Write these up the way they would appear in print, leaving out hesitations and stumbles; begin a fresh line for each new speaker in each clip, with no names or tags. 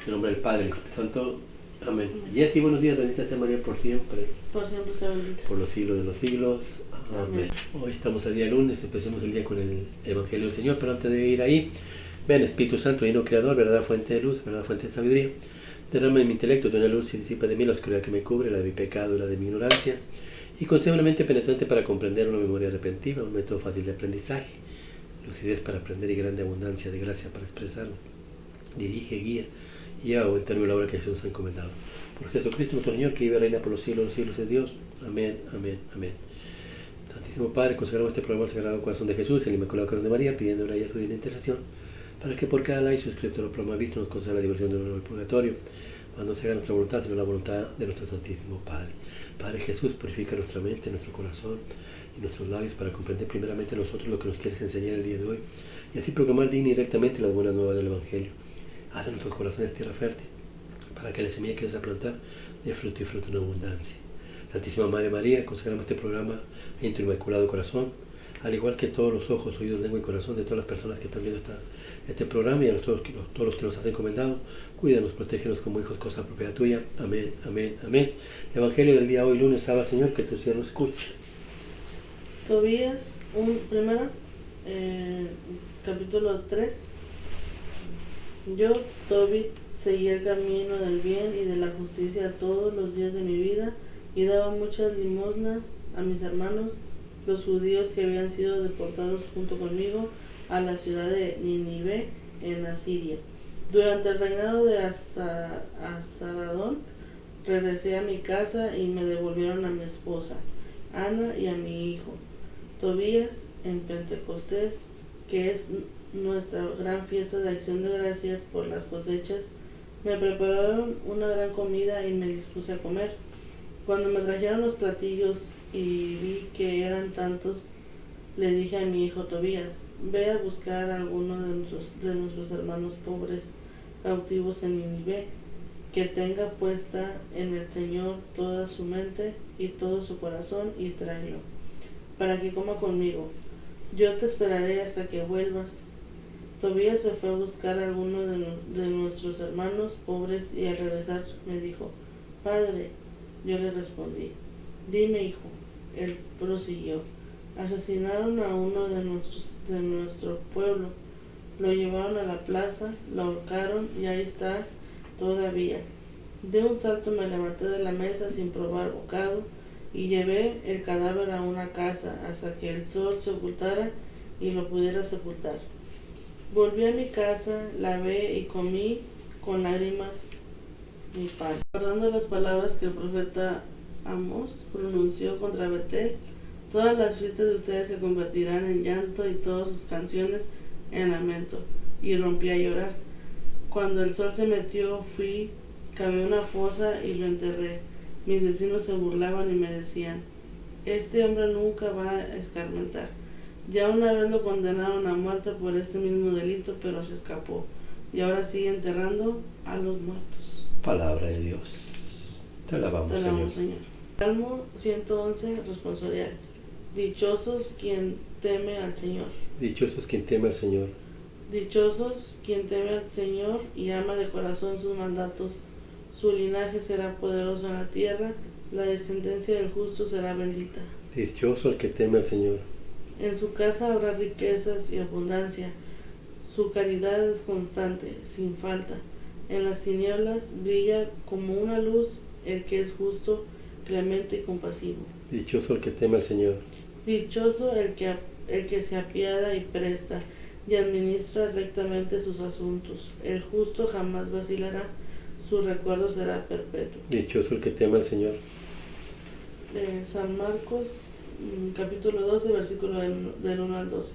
En nombre del Padre, del Espíritu Santo. Amén. Y así, buenos días, bendita sea María por siempre.
Por siempre está bendita.
Por los siglos de los siglos. Amén. Hoy estamos el día lunes, empecemos el día con el Evangelio del Señor, pero antes de ir ahí, ven Espíritu Santo, Divino Creador, verdad fuente de luz, verdad fuente de sabiduría. Derrama en mi intelecto de una luz y disipa de mí la oscuridad que me cubre, la de mi pecado y la de mi ignorancia. Y concede una mente penetrante para comprender, una memoria repentiva, un método fácil de aprendizaje, lucidez para aprender y grande abundancia de gracia para expresarlo. Dirige, guía y lleva a buen término la obra que Jesús nos ha encomendado. Por Jesucristo nuestro Señor, que vive y reina por los siglos de Dios. Amén, amén, amén. Santísimo Padre, consagramos este programa al Sagrado Corazón de Jesús, el Inmaculado Corazón de María, pidiendo una y su divina intercesión, para que por cada like suscrito a los programas vistos nos conceda la diversión del purgatorio, cuando se haga nuestra voluntad, sino la voluntad de nuestro Santísimo Padre. Padre Jesús, purifica nuestra mente, nuestro corazón y nuestros labios para comprender primeramente a nosotros lo que nos quieres enseñar el día de hoy, y así proclamar digna y directamente las buenas nuevas del Evangelio. Haz de nuestros corazones tierra fértil, para que la semilla que vas a plantar dé fruto y fruto en abundancia. Santísima Madre María, consagramos este programa en tu Inmaculado Corazón, al igual que todos los ojos, oídos, lengua y corazón de todas las personas que están viendo este programa y a todos los que nos has encomendado. Cuídanos, protégenos como hijos, cosa propiedad tuya. Amén, amén, amén. Evangelio del día hoy, lunes, sábado, Señor, que tu siervo escuche.
Tobías, capítulo 3. Yo, Tobit, seguí el camino del bien y de la justicia todos los días de mi vida y daba muchas limosnas a mis hermanos, los judíos que habían sido deportados junto conmigo a la ciudad de Nínive en Asiria. Durante el reinado de Azaradón regresé a mi casa y me devolvieron a mi esposa, Ana, y a mi hijo. Tobías, en Pentecostés, que es nuestra gran fiesta de acción de gracias por las cosechas, me prepararon una gran comida y me dispuse a comer. Cuando me trajeron los platillos y vi que eran tantos, le dije a mi hijo Tobías: ve a buscar a alguno de nuestros hermanos pobres cautivos en Nínive, que tenga puesta en el Señor toda su mente y todo su corazón, y tráelo, para que coma conmigo. Yo te esperaré hasta que vuelvas. Tobías se fue a buscar a alguno de nuestros hermanos pobres y al regresar me dijo: Padre. Yo le respondí: dime, hijo. Él prosiguió: asesinaron a uno de nuestro pueblo, lo llevaron a la plaza, lo ahorcaron y ahí está todavía. De un salto me levanté de la mesa sin probar bocado y llevé el cadáver a una casa hasta que el sol se ocultara y lo pudiera sepultar. Volví a mi casa, lavé y comí con lágrimas mi pan. Recordando las palabras que el profeta Amós pronunció contra Betel: todas las fiestas de ustedes se convertirán en llanto y todas sus canciones en lamento. Y rompí a llorar. Cuando el sol se metió, cavé una fosa y lo enterré. Mis vecinos se burlaban y me decían: este hombre nunca va a escarmentar. Ya una vez lo condenaron a muerte por este mismo delito, pero se escapó. Y ahora sigue enterrando a los muertos.
Palabra de Dios. Te alabamos, Señor.
Salmo 111, responsorial. Dichosos quien teme al Señor.
Dichosos quien teme al Señor.
Dichosos quien teme al Señor y ama de corazón sus mandatos. Su linaje será poderoso en la tierra, la descendencia del justo será bendita.
Dichoso el que teme al Señor.
En su casa habrá riquezas y abundancia. Su caridad es constante, sin falta. En las tinieblas brilla como una luz el que es justo, clemente y compasivo.
Dichoso el que teme al Señor.
Dichoso el que se apiada y presta y administra rectamente sus asuntos. El justo jamás vacilará, su recuerdo será perpetuo.
Dichoso el que teme al Señor.
San Marcos, capítulo 12, versículo del 1 al 12.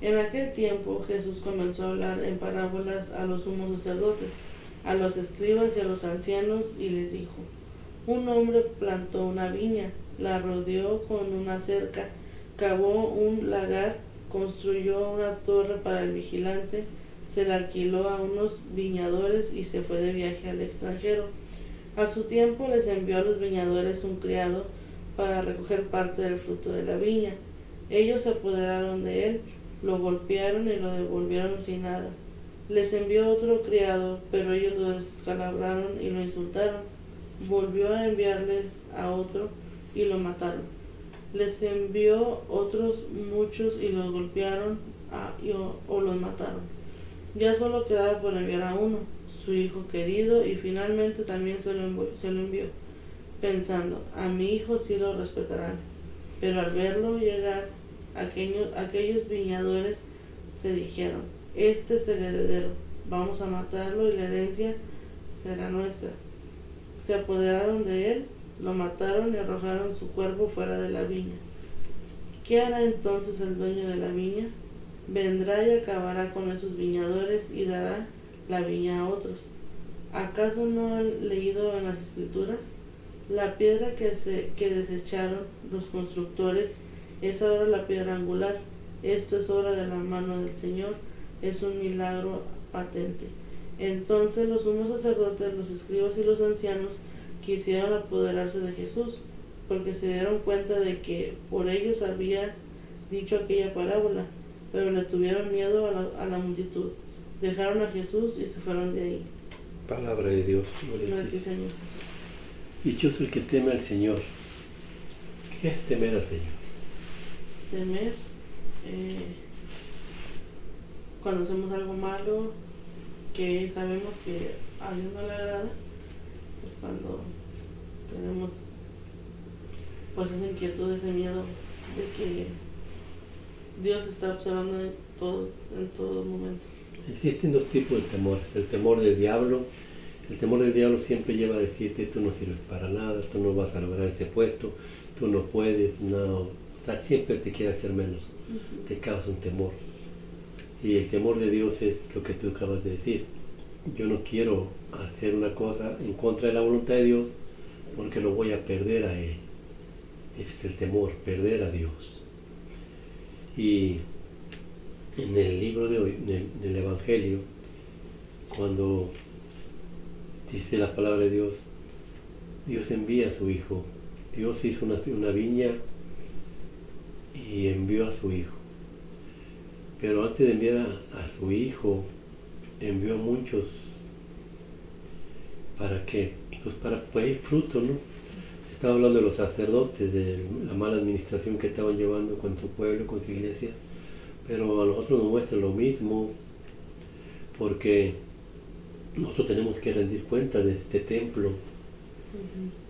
En aquel tiempo Jesús comenzó a hablar en parábolas a los sumos sacerdotes, a los escribas y a los ancianos, y les dijo: un hombre plantó una viña, la rodeó con una cerca, cavó un lagar, construyó una torre para el vigilante, se la alquiló a unos viñadores y se fue de viaje al extranjero. A su tiempo les envió a los viñadores un criado para recoger parte del fruto de la viña. Ellos se apoderaron de él, lo golpearon y lo devolvieron sin nada. Les envió otro criado, pero ellos lo descalabraron y lo insultaron. Volvió a enviarles a otro y lo mataron. Les envió otros muchos y los golpearon o los mataron. Ya solo quedaba por enviar a uno, su hijo querido, y finalmente también se lo envió, pensando, a mi hijo sí lo respetarán. Pero al verlo llegar, aquellos viñadores se dijeron, este es el heredero, vamos a matarlo y la herencia será nuestra. Se apoderaron de él, lo mataron y arrojaron su cuerpo fuera de la viña. ¿Qué hará entonces el dueño de la viña? Vendrá y acabará con esos viñadores y dará la viña a otros. ¿Acaso no han leído en las Escrituras? La piedra que desecharon los constructores es ahora la piedra angular. Esto es obra de la mano del Señor, es un milagro patente. Entonces los sumos sacerdotes, los escribas y los ancianos quisieron apoderarse de Jesús, porque se dieron cuenta de que por ellos había dicho aquella parábola, pero le tuvieron miedo a la multitud. Dejaron a Jesús y se fueron de ahí.
Palabra de Dios.
Gloria a ti, Señor Jesús.
Dichoso el que teme al Señor. ¿Qué es temer al Señor?
Temer, cuando hacemos algo malo, que sabemos que a Dios no le agrada, pues cuando tenemos pues esa inquietud, ese miedo de que Dios está observando en todo momento.
Existen dos tipos de temores, el temor del diablo. El temor del diablo siempre lleva a decirte, tú no sirves para nada, tú no vas a lograr ese puesto, tú no puedes, no, siempre te quiere hacer menos, te causa un temor. Y el temor de Dios es lo que tú acabas de decir. Yo no quiero hacer una cosa en contra de la voluntad de Dios porque lo voy a perder a Él. Ese es el temor, perder a Dios. Y en el libro de hoy, en el Evangelio, cuando dice la palabra de Dios, Dios envía a su Hijo. Dios hizo una viña y envió a su Hijo. Pero antes de enviar a su Hijo, envió a muchos. ¿Para qué? Pues para pedir fruto, ¿no? Estaba hablando de los sacerdotes, de la mala administración que estaban llevando con su pueblo, con su iglesia. Pero a nosotros nos muestra lo mismo, porque nosotros tenemos que rendir cuenta de este templo.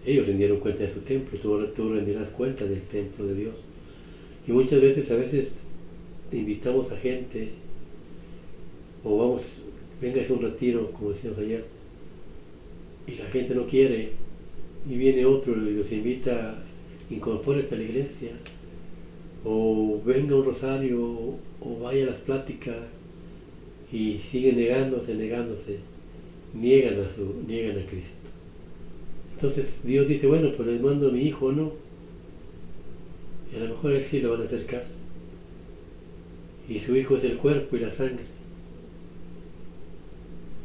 Ellos rindieron cuenta de su templo, tú rendirás cuenta del templo de Dios. Y muchas veces, invitamos a gente, o vamos, venga, es un retiro, como decíamos ayer, y la gente no quiere, y viene otro y los invita, incorpórese a la iglesia, o venga un rosario, o vaya a las pláticas, y sigue negándose, niegan a Cristo. Entonces Dios dice, bueno, pues les mando a mi hijo, ¿no? Y a lo mejor a él sí le van a hacer caso. Y su hijo es el cuerpo y la sangre.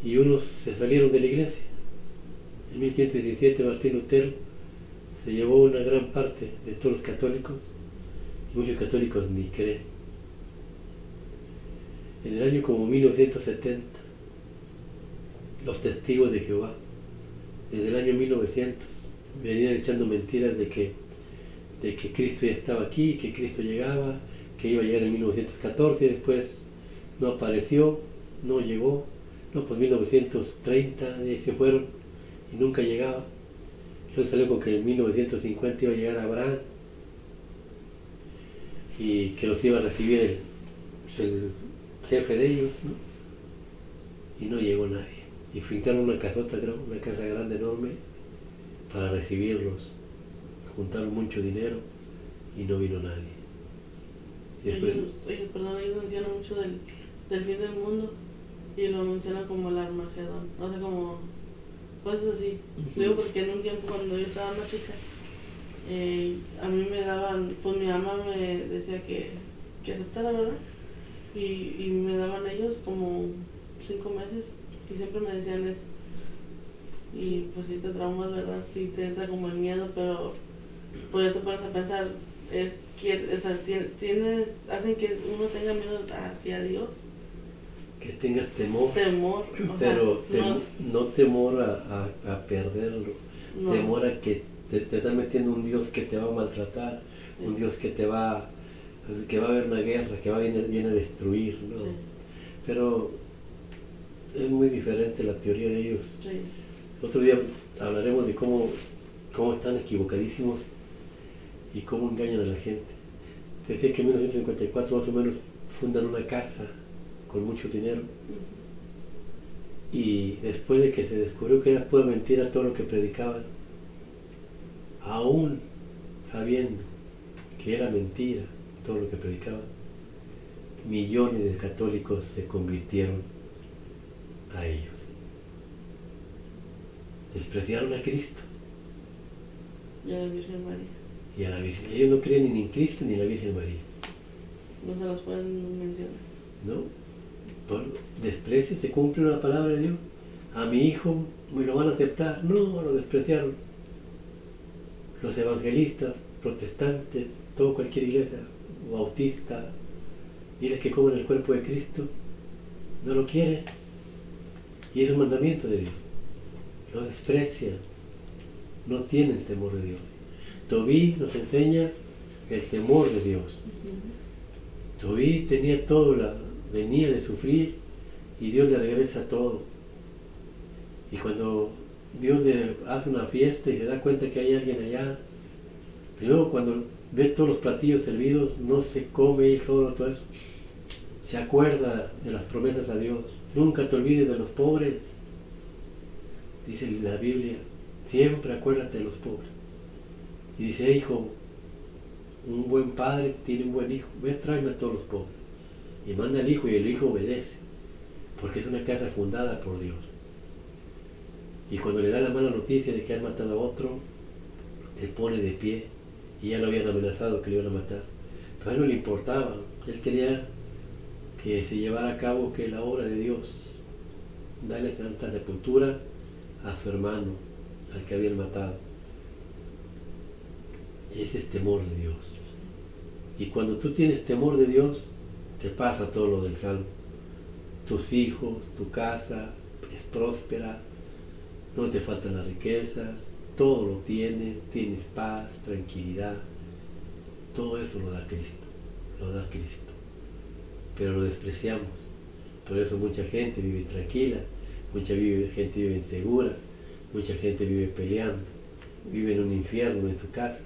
Y unos se salieron de la iglesia. En 1517 Martín Lutero se llevó una gran parte de todos los católicos, y muchos católicos ni creen. En el año como 1970, los testigos de Jehová, desde el año 1900, venían echando mentiras de que Cristo ya estaba aquí, que Cristo llegaba, que iba a llegar en 1914, después no apareció, no llegó, no, pues 1930 se fueron y nunca llegaba. Luego salió con que en 1950 iba a llegar Abraham y que los iba a recibir el jefe de ellos, ¿no? Y no llegó nadie. Y fincaron una casota, creo, una casa grande, enorme, para recibirlos. Juntaron mucho dinero y no vino nadie. Y después,
ellos mencionan mucho del fin del mundo y lo mencionan como el Armagedón, o sea, como cosas así. Digo porque en un tiempo cuando yo estaba más chica, a mí me daban, pues mi mamá me decía que aceptara, ¿verdad? Y me daban ellos como 5 meses y siempre me decían eso. Y pues si te traumas, ¿verdad? Sí te entra como el miedo, pero pues ya te pones a pensar, hacen que uno tenga miedo hacia Dios,
que tengas temor,
pero
no temor a perderlo,
no.
temor a que te está metiendo un Dios que te va a maltratar,
Sí.
un Dios que va a haber una guerra, que viene a destruir, ¿no?
Sí.
Pero es muy diferente la teoría de ellos.
Sí.
Otro día hablaremos de cómo están equivocadísimos y cómo engañan a la gente. Te decía que en 1954 más o menos fundan una casa con mucho dinero y después de que se descubrió que era pura mentira todo lo que predicaban, aún sabiendo que era mentira todo lo que predicaban, millones de católicos se convirtieron a ellos. Despreciaron a Cristo
Y a la Virgen María.
y a la Virgen. Ellos no creen ni en Cristo ni en la Virgen María,
No se las pueden mencionar.
¿no? Por desprecio se cumple la palabra de Dios. A mi hijo me lo van a aceptar. No, lo despreciaron. Los evangelistas, protestantes, todo cualquier iglesia, bautista, diles que comen el cuerpo de Cristo, no lo quieren. Y es un mandamiento de Dios. Lo desprecian. No tienen temor de Dios. Tobí nos enseña el temor de Dios. Tobí tenía todo, venía de sufrir y Dios le regresa todo. Y cuando Dios le hace una fiesta y se da cuenta que hay alguien allá, primero cuando ve todos los platillos servidos, no se come él solo todo eso. Se acuerda de las promesas a Dios. Nunca te olvides de los pobres. Dice la Biblia, siempre acuérdate de los pobres. Y dice, hijo, un buen padre tiene un buen hijo, ve, tráeme a todos los pobres. Y manda al hijo y el hijo obedece, porque es una casa fundada por Dios. Y cuando le da la mala noticia de que han matado a otro, se pone de pie, y ya lo habían amenazado que le iban a matar. Pero a él no le importaba, él quería que se llevara a cabo que la obra de Dios, darle santa sepultura a su hermano, al que habían matado. Ese es temor de Dios. Y cuando tú tienes temor de Dios, te pasa todo lo del Salmo. Tus hijos, tu casa es próspera, no te faltan las riquezas, todo lo tienes paz, tranquilidad. Todo eso lo da Cristo, Pero lo despreciamos. Por eso mucha gente vive tranquila, mucha gente vive insegura, mucha gente vive peleando, vive en un infierno en su casa.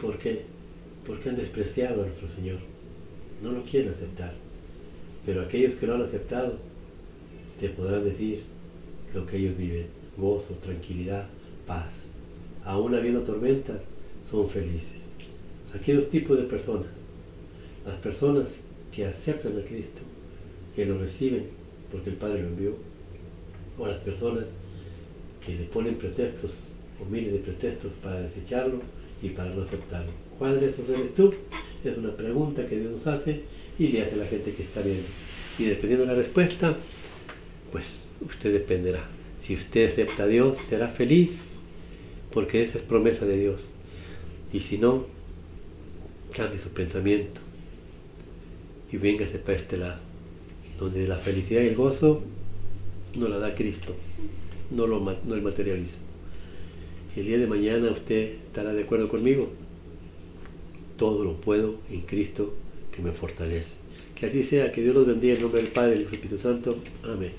¿Por qué? Porque han despreciado a nuestro Señor. No lo quieren aceptar. Pero aquellos que lo han aceptado te podrán decir lo que ellos viven: gozo, tranquilidad, paz. Aún habiendo tormentas, son felices. Aquellos tipos de personas, las personas que aceptan a Cristo, que lo reciben porque el Padre lo envió, o las personas que le ponen pretextos o miles de pretextos para desecharlo y para no aceptarlo. ¿Cuál de esos eres tú? Es una pregunta que Dios nos hace y le hace a la gente que está viendo. Y dependiendo de la respuesta, pues usted dependerá. Si usted acepta a Dios, será feliz, porque esa es promesa de Dios. Y si no, cambie su pensamiento y véngase para este lado, donde la felicidad y el gozo no la da Cristo, no el materialismo. Y el día de mañana usted estará de acuerdo conmigo. Todo lo puedo en Cristo que me fortalece. Que así sea, que Dios los bendiga en nombre del Padre, del Hijo y del Espíritu Santo. Amén.